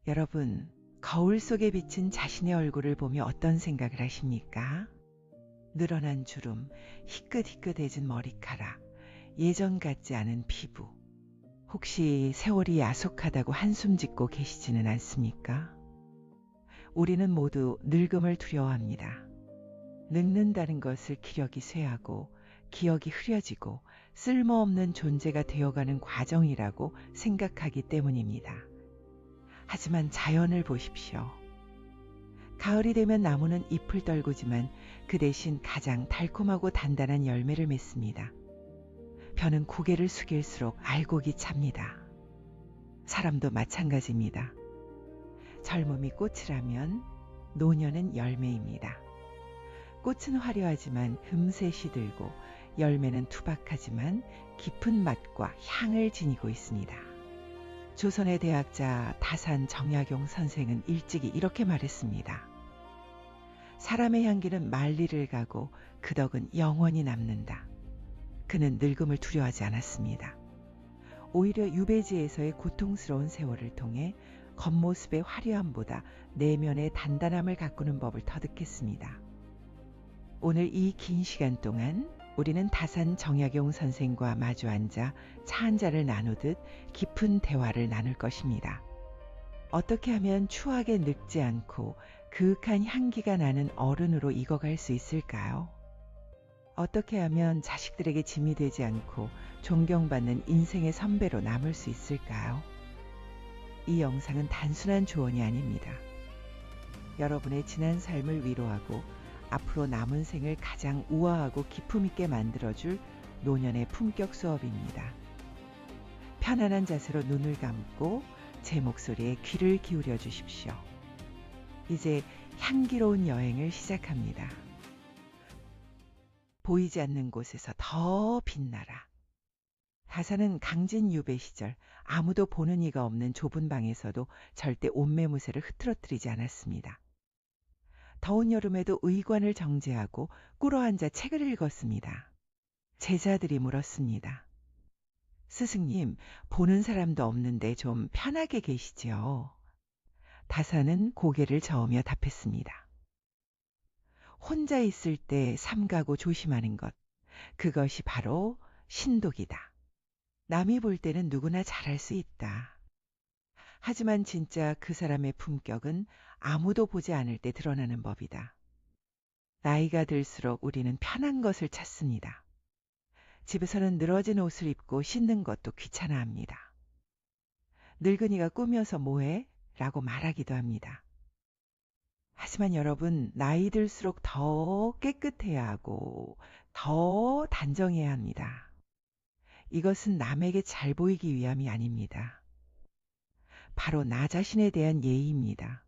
여러분, 거울 속에 비친 자신의 얼굴을 보며 어떤 생각을 하십니까? 늘어난 주름, 희끗희끗해진 머리카락, 예전 같지 않은 피부. 혹시 세월이 야속하다고 한숨 짓고 계시지는 않습니까? 우리는 모두 늙음을 두려워합니다. 늙는다는 것을 기력이 쇠하고 기억이 흐려지고 쓸모없는 존재가 되어가는 과정이라고 생각하기 때문입니다. 하지만 자연을 보십시오. 가을이 되면 나무는 잎을 떨구지만 그 대신 가장 달콤하고 단단한 열매를 맺습니다. 벼는 고개를 숙일수록 알곡이 찹니다. 사람도 마찬가지입니다. 젊음이 꽃이라면 노년은 열매입니다. 꽃은 화려하지만 금세 시들고 열매는 투박하지만 깊은 맛과 향을 지니고 있습니다. 조선의 대학자 다산 정약용 선생은 일찍이 이렇게 말했습니다. 사람의 향기는 만리를 가고 그 덕은 영원히 남는다. 그는 늙음을 두려워하지 않았습니다. 오히려 유배지에서의 고통스러운 세월을 통해 겉모습의 화려함보다 내면의 단단함을 가꾸는 법을 터득했습니다. 오늘 이 긴 시간 동안 우리는 다산 정약용 선생과 마주 앉아 차 한 잔을 나누듯 깊은 대화를 나눌 것입니다. 어떻게 하면 추하게 늙지 않고 그윽한 향기가 나는 어른으로 익어갈 수 있을까요? 어떻게 하면 자식들에게 짐이 되지 않고 존경받는 인생의 선배로 남을 수 있을까요? 이 영상은 단순한 조언이 아닙니다. 여러분의 지난 삶을 위로하고 앞으로 남은 생을 가장 우아하고 기품 있게 만들어줄 노년의 품격 수업입니다. 편안한 자세로 눈을 감고 제 목소리에 귀를 기울여 주십시오. 이제 향기로운 여행을 시작합니다. 보이지 않는 곳에서 더 빛나라. 다산은 강진 유배 시절 아무도 보는 이가 없는 좁은 방에서도 절대 옷매무새를 흐트러뜨리지 않았습니다. 더운 여름에도 의관을 정제하고 꿇어앉아 책을 읽었습니다. 제자들이 물었습니다. 스승님, 보는 사람도 없는데 좀 편하게 계시지요? 다산은 고개를 저으며 답했습니다. 혼자 있을 때 삼가고 조심하는 것, 그것이 바로 신독이다. 남이 볼 때는 누구나 잘할 수 있다. 하지만 진짜 그 사람의 품격은 아무도 보지 않을 때 드러나는 법이다. 나이가 들수록 우리는 편한 것을 찾습니다. 집에서는 늘어진 옷을 입고 씻는 것도 귀찮아합니다. 늙은이가 꾸며서 뭐해? 라고 말하기도 합니다. 하지만 여러분, 나이 들수록 더 깨끗해야 하고 더 단정해야 합니다. 이것은 남에게 잘 보이기 위함이 아닙니다. 바로 나 자신에 대한 예의입니다.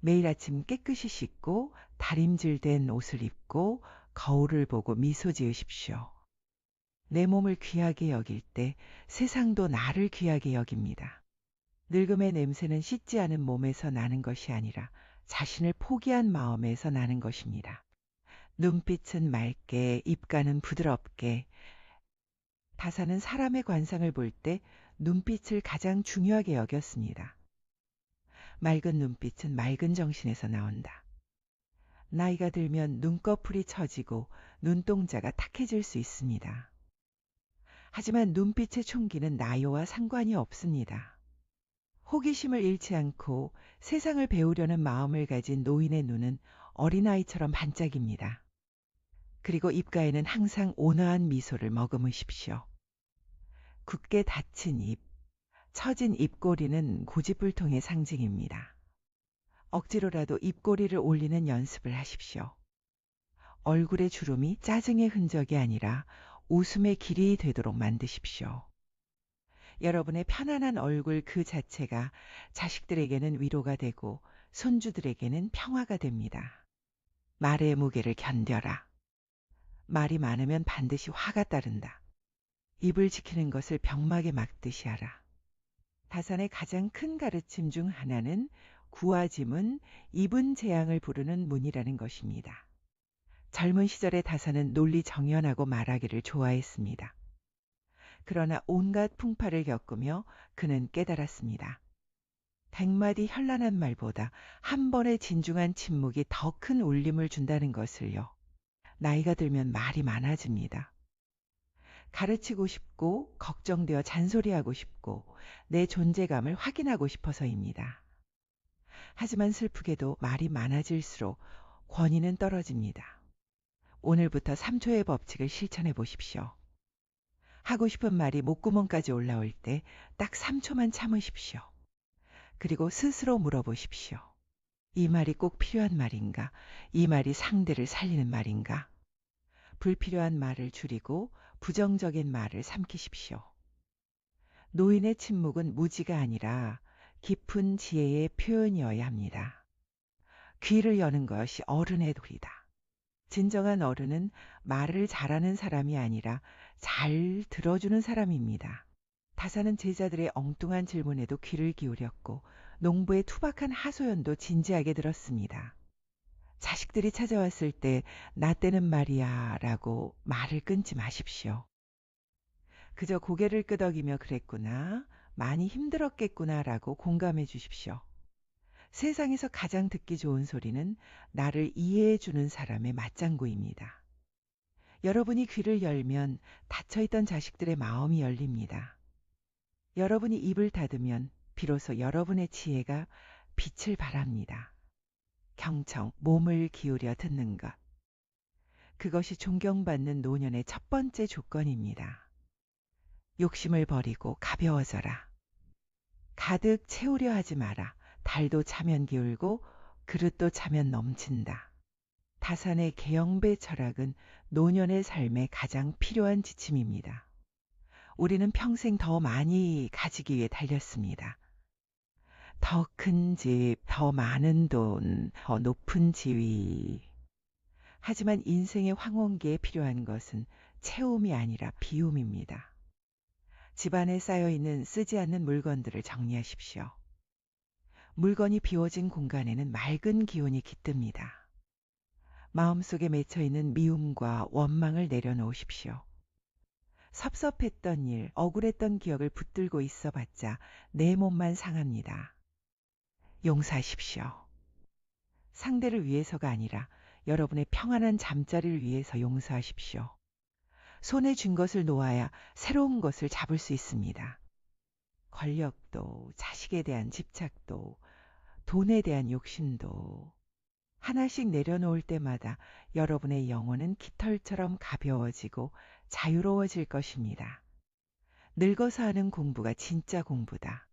매일 아침 깨끗이 씻고 다림질된 옷을 입고 거울을 보고 미소 지으십시오. 내 몸을 귀하게 여길 때 세상도 나를 귀하게 여깁니다. 늙음의 냄새는 씻지 않은 몸에서 나는 것이 아니라 자신을 포기한 마음에서 나는 것입니다. 눈빛은 맑게, 입가는 부드럽게. 다산은 사람의 관상을 볼 때 눈빛을 가장 중요하게 여겼습니다. 맑은 눈빛은 맑은 정신에서 나온다. 나이가 들면 눈꺼풀이 처지고 눈동자가 탁해질 수 있습니다. 하지만 눈빛의 총기는 나이와 상관이 없습니다. 호기심을 잃지 않고 세상을 배우려는 마음을 가진 노인의 눈은 어린아이처럼 반짝입니다. 그리고 입가에는 항상 온화한 미소를 머금으십시오. 굳게 닫힌 입, 처진 입꼬리는 고집불통의 상징입니다. 억지로라도 입꼬리를 올리는 연습을 하십시오. 얼굴의 주름이 짜증의 흔적이 아니라 웃음의 길이 되도록 만드십시오. 여러분의 편안한 얼굴 그 자체가 자식들에게는 위로가 되고 손주들에게는 평화가 됩니다. 말의 무게를 견뎌라. 말이 많으면 반드시 화가 따른다. 입을 지키는 것을 병막에 막듯이 하라. 다산의 가장 큰 가르침 중 하나는 구아지문, 입은 재앙을 부르는 문이라는 것입니다. 젊은 시절의 다산은 논리 정연하고 말하기를 좋아했습니다. 그러나 온갖 풍파를 겪으며 그는 깨달았습니다. 100마디 현란한 말보다 한 번의 진중한 침묵이 더 큰 울림을 준다는 것을요. 나이가 들면 말이 많아집니다. 가르치고 싶고 걱정되어 잔소리하고 싶고 내 존재감을 확인하고 싶어서입니다. 하지만 슬프게도 말이 많아질수록 권위는 떨어집니다. 오늘부터 3초의 법칙을 실천해 보십시오. 하고 싶은 말이 목구멍까지 올라올 때 딱 3초만 참으십시오. 그리고 스스로 물어보십시오. 이 말이 꼭 필요한 말인가? 이 말이 상대를 살리는 말인가? 불필요한 말을 줄이고 부정적인 말을 삼키십시오. 노인의 침묵은 무지가 아니라 깊은 지혜의 표현이어야 합니다. 귀를 여는 것이 어른의 도리다. 진정한 어른은 말을 잘하는 사람이 아니라 잘 들어주는 사람입니다. 다사는 제자들의 엉뚱한 질문에도 귀를 기울였고 농부의 투박한 하소연도 진지하게 들었습니다. 자식들이 찾아왔을 때 나 때는 말이야 라고 말을 끊지 마십시오. 그저 고개를 끄덕이며 그랬구나, 많이 힘들었겠구나 라고 공감해 주십시오. 세상에서 가장 듣기 좋은 소리는 나를 이해해 주는 사람의 맞장구입니다. 여러분이 귀를 열면 닫혀있던 자식들의 마음이 열립니다. 여러분이 입을 닫으면 비로소 여러분의 지혜가 빛을 발합니다. 경청, 몸을 기울여 듣는 것. 그것이 존경받는 노년의 첫 번째 조건입니다. 욕심을 버리고 가벼워져라. 가득 채우려 하지 마라. 달도 차면 기울고 그릇도 차면 넘친다. 다산의 개영배 철학은 노년의 삶에 가장 필요한 지침입니다. 우리는 평생 더 많이 가지기 위해 달렸습니다. 더 큰 집, 더 많은 돈, 더 높은 지위. 하지만 인생의 황혼기에 필요한 것은 채움이 아니라 비움입니다. 집안에 쌓여있는 쓰지 않는 물건들을 정리하십시오. 물건이 비워진 공간에는 맑은 기운이 깃듭니다. 마음속에 맺혀있는 미움과 원망을 내려놓으십시오. 섭섭했던 일, 억울했던 기억을 붙들고 있어봤자 내 몸만 상합니다. 용서하십시오. 상대를 위해서가 아니라 여러분의 평안한 잠자리를 위해서 용서하십시오. 손에 쥔 것을 놓아야 새로운 것을 잡을 수 있습니다. 권력도, 자식에 대한 집착도, 돈에 대한 욕심도 하나씩 내려놓을 때마다 여러분의 영혼은 깃털처럼 가벼워지고 자유로워질 것입니다. 늙어서 하는 공부가 진짜 공부다.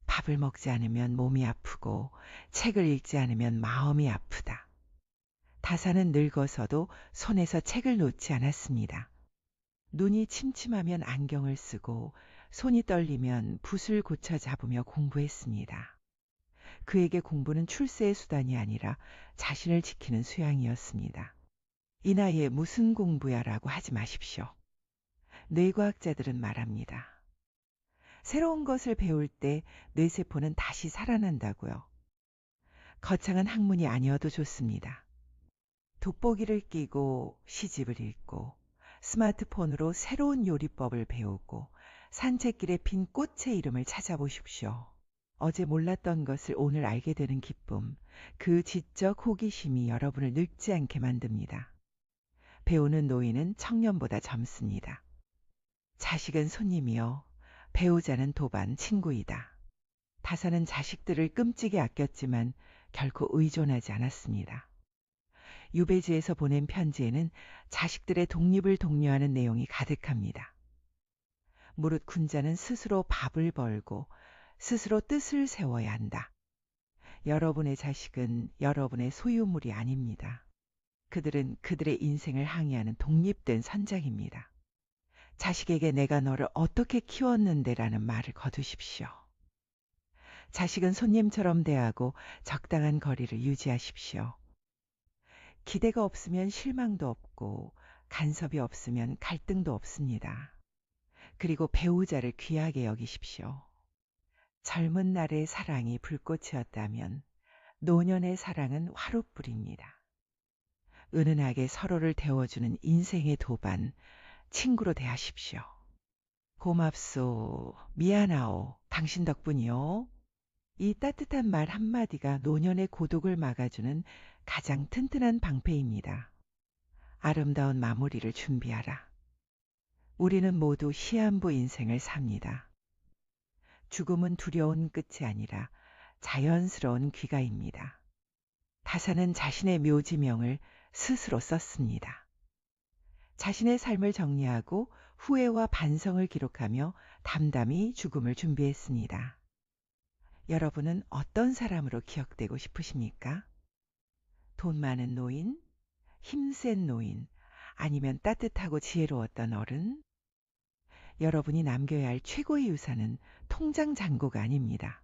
밥을 먹지 않으면 몸이 아프고 책을 읽지 않으면 마음이 아프다. 다사는 늙어서도 손에서 책을 놓지 않았습니다. 눈이 침침하면 안경을 쓰고 손이 떨리면 붓을 고쳐 잡으며 공부했습니다. 그에게 공부는 출세의 수단이 아니라 자신을 지키는 수양이었습니다. 이 나이에 무슨 공부야라고 하지 마십시오. 뇌과학자들은 말합니다. 새로운 것을 배울 때 뇌세포는 다시 살아난다고요. 거창한 학문이 아니어도 좋습니다. 돋보기를 끼고 시집을 읽고 스마트폰으로 새로운 요리법을 배우고 산책길에 핀 꽃의 이름을 찾아보십시오. 어제 몰랐던 것을 오늘 알게 되는 기쁨, 그 지적 호기심이 여러분을 늙지 않게 만듭니다. 배우는 노인은 청년보다 젊습니다. 자식은 손님이요, 배우자는 도반 친구이다. 다사는 자식들을 끔찍이 아꼈지만 결코 의존하지 않았습니다. 유배지에서 보낸 편지에는 자식들의 독립을 독려하는 내용이 가득합니다. 무릇 군자는 스스로 밥을 벌고 스스로 뜻을 세워야 한다. 여러분의 자식은 여러분의 소유물이 아닙니다. 그들은 그들의 인생을 항해하는 독립된 선장입니다. 자식에게 내가 너를 어떻게 키웠는데라는 말을 거두십시오. 자식은 손님처럼 대하고 적당한 거리를 유지하십시오. 기대가 없으면 실망도 없고 간섭이 없으면 갈등도 없습니다. 그리고 배우자를 귀하게 여기십시오. 젊은 날의 사랑이 불꽃이었다면 노년의 사랑은 화롯불입니다. 은은하게 서로를 데워주는 인생의 도반, 친구로 대하십시오. 고맙소, 미안하오, 당신 덕분이요. 이 따뜻한 말 한마디가 노년의 고독을 막아주는 가장 튼튼한 방패입니다. 아름다운 마무리를 준비하라. 우리는 모두 시한부 인생을 삽니다. 죽음은 두려운 끝이 아니라 자연스러운 귀가입니다. 다사는 자신의 묘지명을 스스로 썼습니다. 자신의 삶을 정리하고 후회와 반성을 기록하며 담담히 죽음을 준비했습니다. 여러분은 어떤 사람으로 기억되고 싶으십니까? 돈 많은 노인, 힘센 노인, 아니면 따뜻하고 지혜로웠던 어른? 여러분이 남겨야 할 최고의 유산은 통장 잔고가 아닙니다.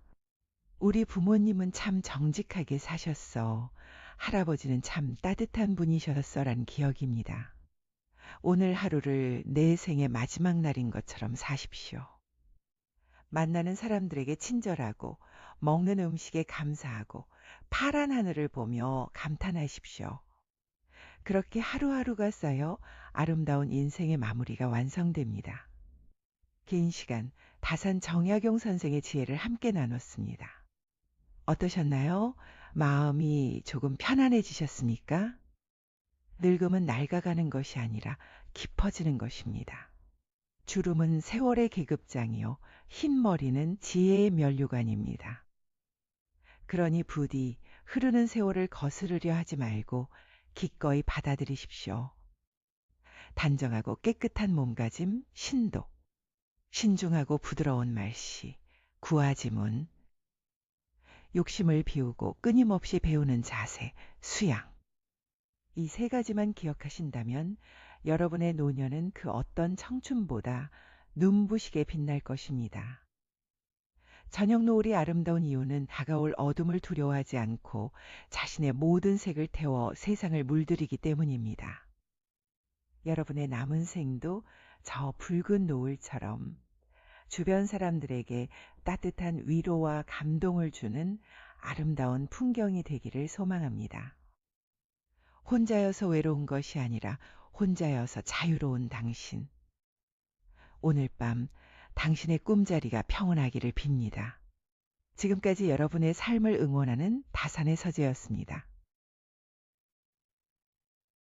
우리 부모님은 참 정직하게 사셨어. 할아버지는 참 따뜻한 분이셨어라는 기억입니다. 오늘 하루를 내 생의 마지막 날인 것처럼 사십시오. 만나는 사람들에게 친절하고 먹는 음식에 감사하고 파란 하늘을 보며 감탄하십시오. 그렇게 하루하루가 쌓여 아름다운 인생의 마무리가 완성됩니다. 긴 시간 다산 정약용 선생의 지혜를 함께 나눴습니다. 어떠셨나요? 마음이 조금 편안해지셨습니까? 늙음은 낡아가는 것이 아니라 깊어지는 것입니다. 주름은 세월의 계급장이요, 흰 머리는 지혜의 면류관입니다. 그러니 부디 흐르는 세월을 거스르려 하지 말고 기꺼이 받아들이십시오. 단정하고 깨끗한 몸가짐, 신도. 신중하고 부드러운 말씨, 구하지문. 욕심을 비우고 끊임없이 배우는 자세, 수양. 이 세 가지만 기억하신다면 여러분의 노년은 그 어떤 청춘보다 눈부시게 빛날 것입니다. 저녁 노을이 아름다운 이유는 다가올 어둠을 두려워하지 않고 자신의 모든 색을 태워 세상을 물들이기 때문입니다. 여러분의 남은 생도 저 붉은 노을처럼 주변 사람들에게 따뜻한 위로와 감동을 주는 아름다운 풍경이 되기를 소망합니다. 혼자여서 외로운 것이 아니라 혼자여서 자유로운 당신. 오늘 밤 당신의 꿈자리가 평온하기를 빕니다. 지금까지 여러분의 삶을 응원하는 다산의 서재였습니다.